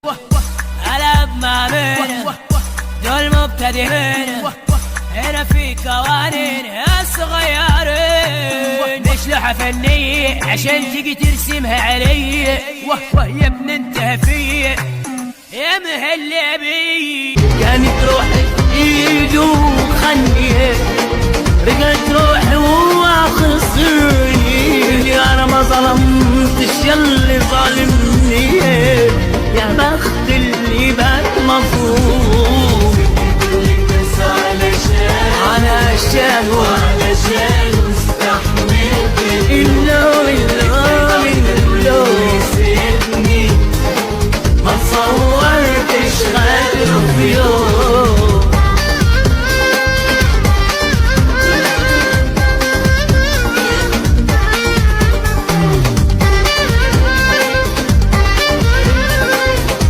ألعب ما بين دول مبتدئين، هنا في قوانين الصغيرين، نشلحها فنية عشان تجي ترسمها علي. يا ابن انت في يا مهلبي، كانت روحي ايد وخنيه، رجعت روحي وخسرني، انا ما ظلمتش ياللي ظالمني، يا بخت اللي بات مظلوم، علشان استحملت اللوم يسيبني، ما تصورتش غيره في يوم.